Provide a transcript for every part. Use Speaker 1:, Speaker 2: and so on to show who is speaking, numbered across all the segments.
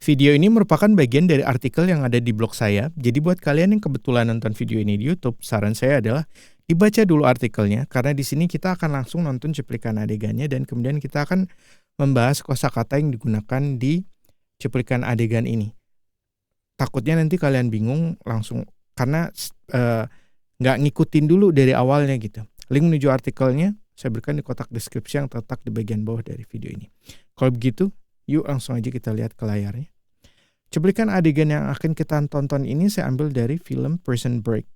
Speaker 1: Video ini merupakan bagian dari artikel yang ada di blog saya. Jadi buat kalian yang kebetulan nonton video ini di YouTube, saran saya adalah dibaca dulu artikelnya, karena di sini kita akan langsung nonton cuplikan adegannya dan kemudian kita akan membahas kosakata yang digunakan di cuplikan adegan ini. Takutnya nanti kalian bingung langsung karena nggak ngikutin dulu dari awalnya gitu. Link menuju artikelnya saya berikan di kotak deskripsi yang terletak di bagian bawah dari video ini. Kalau begitu, yuk langsung aja kita lihat ke layarnya. Cuplikan adegan yang akan kita tonton ini saya ambil dari film Prison Break.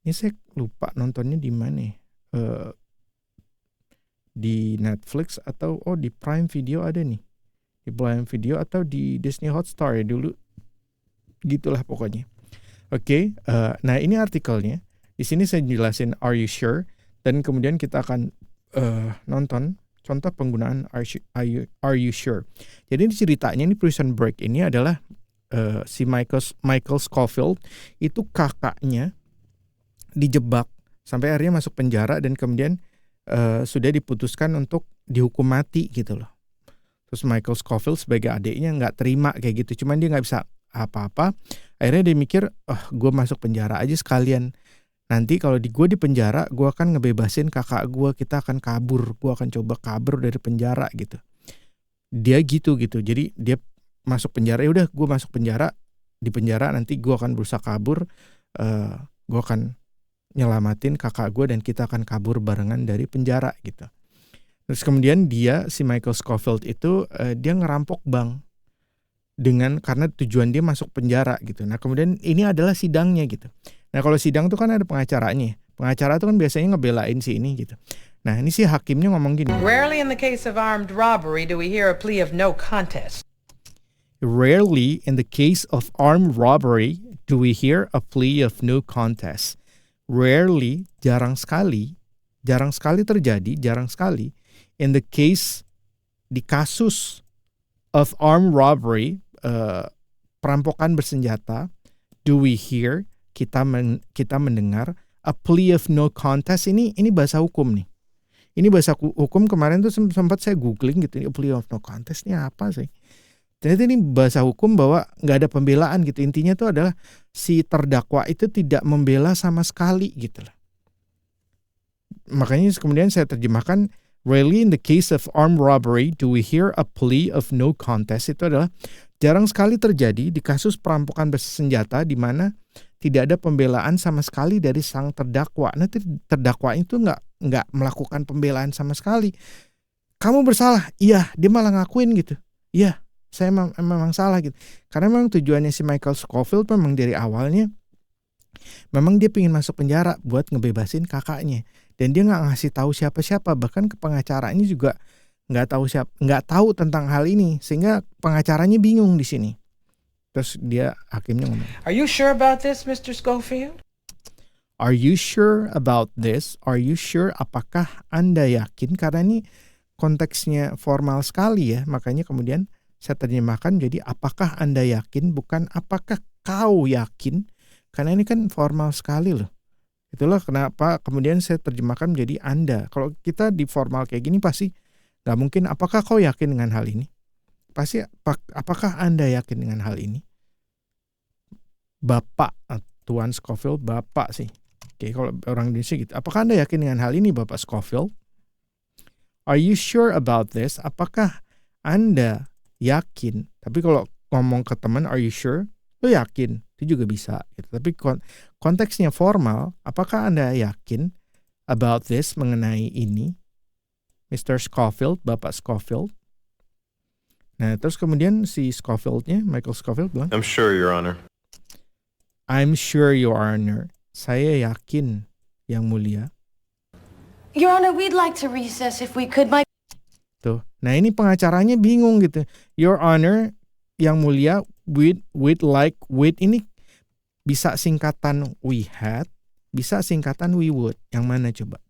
Speaker 1: Ini saya lupa nontonnya di mana ya? Di Netflix atau di Prime Video ada nih. Di Prime Video atau di Disney Hotstar ya dulu. Gitulah pokoknya. Oke, nah ini artikelnya. Di sini saya jelasin Are You Sure? Dan kemudian kita akan nonton contoh penggunaan Are You Sure? Jadi ceritanya ini Prison Break ini adalah si Michael Scofield itu kakaknya dijebak sampai akhirnya masuk penjara dan kemudian sudah diputuskan untuk dihukum mati gitu loh. Terus Michael Scofield sebagai adiknya nggak terima kayak gitu, cuman dia nggak bisa apa-apa. Akhirnya dia mikir, gue masuk penjara aja sekalian. Nanti kalau gue di penjara, gue akan ngebebasin kakak gue, kita akan kabur. Gue akan coba kabur dari penjara gitu. Dia gitu. Jadi dia masuk penjara, ya udah gue masuk penjara. Di penjara nanti gue akan berusaha kabur. Gue akan nyelamatin kakak gue dan kita akan kabur barengan dari penjara gitu. Terus kemudian si Michael Scofield itu dia ngerampok bank. Karena tujuan dia masuk penjara gitu. Nah kemudian ini adalah sidangnya gitu. Nah kalau sidang tuh kan ada pengacaranya. Pengacara tuh kan biasanya ngebelain si ini gitu. Nah ini si hakimnya ngomong gini.
Speaker 2: Rarely in the case of armed robbery do we hear a plea of no contest.
Speaker 1: Rarely in the case of armed robbery do we hear a plea of no contest. Rarely, jarang sekali terjadi, in the case, di kasus of armed robbery, perampokan bersenjata, do we hear, kita mendengar a plea of no contest. Ini bahasa hukum nih. Ini bahasa hukum. Kemarin tuh sempat saya googling gitu, a plea of no contest ini apa sih? Ternyata ini bahasa hukum bahwa nggak ada pembelaan gitu. Intinya tuh adalah si terdakwa itu tidak membela sama sekali gitu lah. Makanya kemudian saya terjemahkan, rarely in the case of armed robbery do we hear a plea of no contest. Itu adalah jarang sekali terjadi di kasus perampokan bersenjata di mana tidak ada pembelaan sama sekali dari sang terdakwa. Nah terdakwa itu nggak melakukan pembelaan sama sekali. Kamu bersalah, iya, dia malah ngakuin gitu. Iya, saya memang salah gitu. Karena memang tujuannya si Michael Scofield memang dari awalnya memang dia pengen masuk penjara buat ngebebasin kakaknya. Dan dia nggak ngasih tahu siapa-siapa, bahkan ke pengacaranya juga nggak tahu tentang hal ini, sehingga pengacaranya bingung di sini. Terus hakimnya ngomong,
Speaker 2: Are you sure about this, Mr. Scofield?
Speaker 1: Are you sure about this? Are you sure? Apakah Anda yakin? Karena ini konteksnya formal sekali ya, makanya kemudian saya terjemahkan jadi apakah Anda yakin, bukan apakah kau yakin, karena ini kan formal sekali loh. Itulah kenapa kemudian saya terjemahkan menjadi Anda. Kalau kita di formal kayak gini pasti gak mungkin apakah kau yakin dengan hal ini. Pasti apakah Anda yakin dengan hal ini. Bapak, Tuan Scofield, Bapak sih. Oke, kalau orang Indonesia gitu. Apakah Anda yakin dengan hal ini Bapak Scofield? Are you sure about this? Apakah Anda yakin? Tapi kalau ngomong ke teman, are you sure? Lo yakin? Itu juga bisa. Gitu. Tapi konteksnya formal, apakah Anda yakin about this, mengenai ini? Mr. Scofield, Bapak Scofield. Nah, terus kemudian si Scofieldnya, Michael Scofield bilang,
Speaker 3: I'm sure, Your Honor.
Speaker 1: I'm sure, Your Honor. Saya yakin, Yang Mulia.
Speaker 4: Your Honor, we'd like to recess if we could.
Speaker 1: Tuh. Nah, ini pengacaranya bingung gitu. Your Honor, Yang Mulia, we'd like, ini bisa singkatan we had, bisa singkatan we would. Yang mana coba?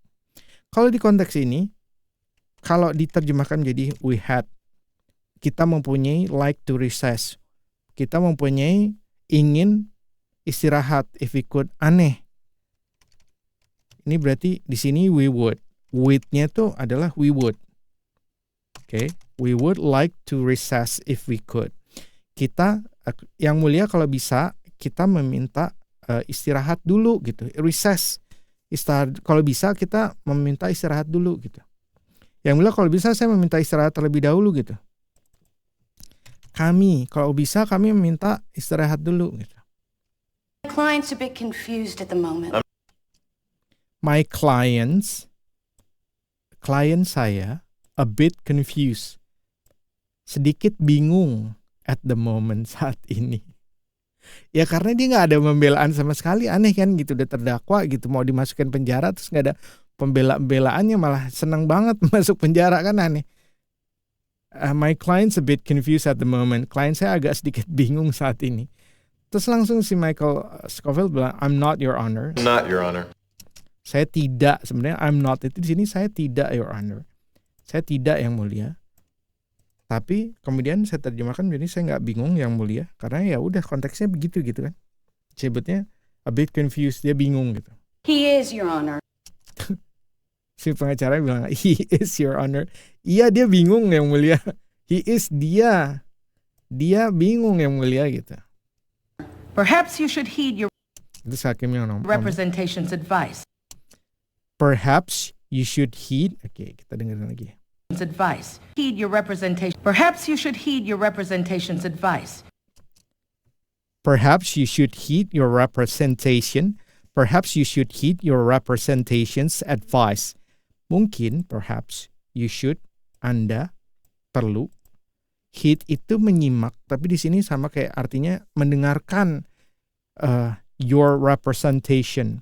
Speaker 1: Kalau di konteks ini, kalau diterjemahkan menjadi we had, kita mempunyai like to recess. Kita mempunyai ingin istirahat, if we could, aneh. Ini berarti di sini we would. With-nya tuh adalah we would. Okay? We would like to recess if we could. kita yang mulia kalau bisa kita meminta istirahat dulu gitu, recess. Kalau bisa kita meminta istirahat dulu gitu. Yang mulia kalau bisa saya meminta istirahat terlebih dahulu gitu. Kalau bisa kami meminta istirahat dulu gitu.
Speaker 4: My client's a bit confused at the moment.
Speaker 1: My klien saya a bit confused. Sedikit bingung at the moment saat ini. Ya karena dia gak ada pembelaan sama sekali, aneh kan gitu, udah terdakwa gitu, mau dimasukin penjara terus gak ada pembelaannya, malah senang banget masuk penjara kan aneh. My client's a bit confused at the moment. Klien saya agak sedikit bingung saat ini. Terus langsung si Michael Scofield bilang, I'm not your honor.
Speaker 3: Not your honor.
Speaker 1: Saya tidak, sebenarnya I'm not itu di sini, saya tidak your honor. Saya tidak yang mulia. Tapi kemudian saya terjemahkan jadi saya nggak bingung yang mulia, karena ya udah konteksnya begitu gitu kan. Sebutnya a bit confused, dia bingung gitu.
Speaker 4: He is, Your Honor.
Speaker 1: Si pengacara bilang he is your honor. Iya dia bingung yang mulia. He is dia bingung yang mulia gitu.
Speaker 2: Perhaps you should heed your
Speaker 1: Itu hakim yang ngomong.
Speaker 2: representation's advice.
Speaker 1: Perhaps you should heed. Oke, kita dengerin lagi.
Speaker 2: Advice. Heed your representation. Perhaps you should heed your representation's advice.
Speaker 1: Perhaps you should heed your representation. Perhaps you should heed your representation's advice. Mungkin, perhaps you should, Anda perlu. Heed itu menyimak, tapi di sini sama kayak artinya mendengarkan your representation.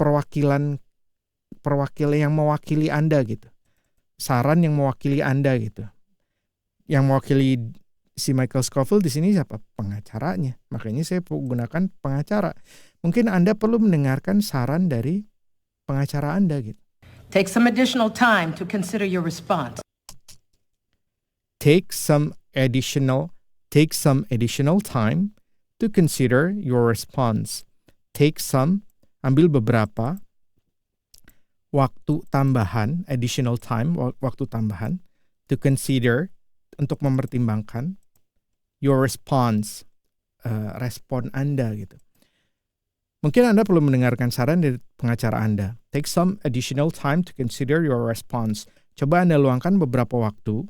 Speaker 1: Perwakilan yang mewakili Anda gitu. Saran yang mewakili Anda gitu. Yang mewakili si Michael Scofield di sini siapa? Pengacaranya. Makanya saya gunakan pengacara. Mungkin Anda perlu mendengarkan saran dari pengacara Anda gitu.
Speaker 2: Take some additional time to consider your response.
Speaker 1: Take some additional time to consider your response. Take some, ambil beberapa waktu tambahan, additional time, waktu tambahan, to consider, untuk mempertimbangkan, your response, respon Anda gitu. Mungkin Anda perlu mendengarkan saran dari pengacara Anda. Take some additional time to consider your response. Coba Anda luangkan beberapa waktu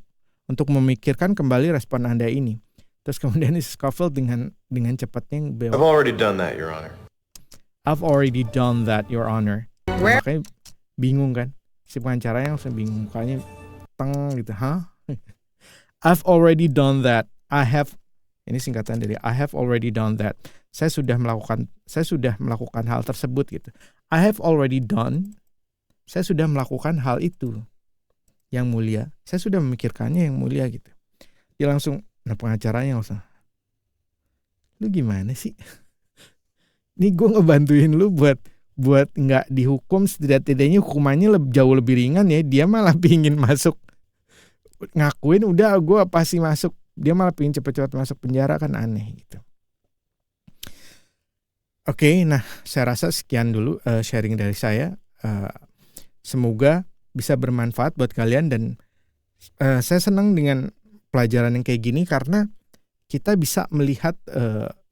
Speaker 1: untuk memikirkan kembali respon Anda ini. Terus kemudian Scofield dengan cepatnya
Speaker 3: I've already done that, Your Honor.
Speaker 1: I've already done that, Your Honor. Makanya bingung kan, si pengacaranya langsung bingung, mukanya teng gitu, I've already done that. Ini singkatan dari I have already done that. Saya sudah melakukan hal tersebut gitu. I have already done. Saya sudah melakukan hal itu, yang mulia. Saya sudah memikirkannya, yang mulia gitu. Dia langsung, pengacaranya langsung, lu gimana sih? Ini gue ngebantuin lu buat nggak dihukum, setidak-tidaknya hukumannya jauh lebih ringan ya. Dia malah pingin masuk, ngakuin udah gue pasti masuk, dia malah pingin cepet-cepet masuk penjara, kan aneh gitu. Oke, nah saya rasa sekian dulu sharing dari saya. Semoga bisa bermanfaat buat kalian, dan saya senang dengan pelajaran yang kayak gini karena kita bisa melihat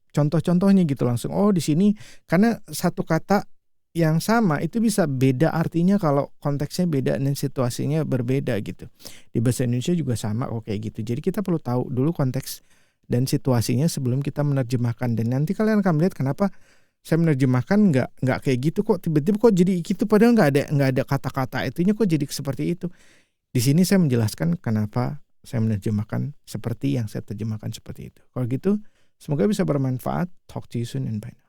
Speaker 1: contoh-contohnya gitu langsung. Oh di sini, karena satu kata yang sama itu bisa beda artinya kalau konteksnya beda dan situasinya berbeda gitu. Di bahasa Indonesia juga sama kayak gitu. Jadi kita perlu tahu dulu konteks dan situasinya sebelum kita menerjemahkan. Dan nanti kalian akan melihat kenapa saya menerjemahkan nggak kayak gitu kok, tiba-tiba kok jadi gitu, padahal nggak ada kata-kata itunya kok jadi seperti itu. Di sini saya menjelaskan kenapa saya menerjemahkan seperti yang saya terjemahkan seperti itu. Kalau gitu, semoga bisa bermanfaat. Talk to you soon and bye now.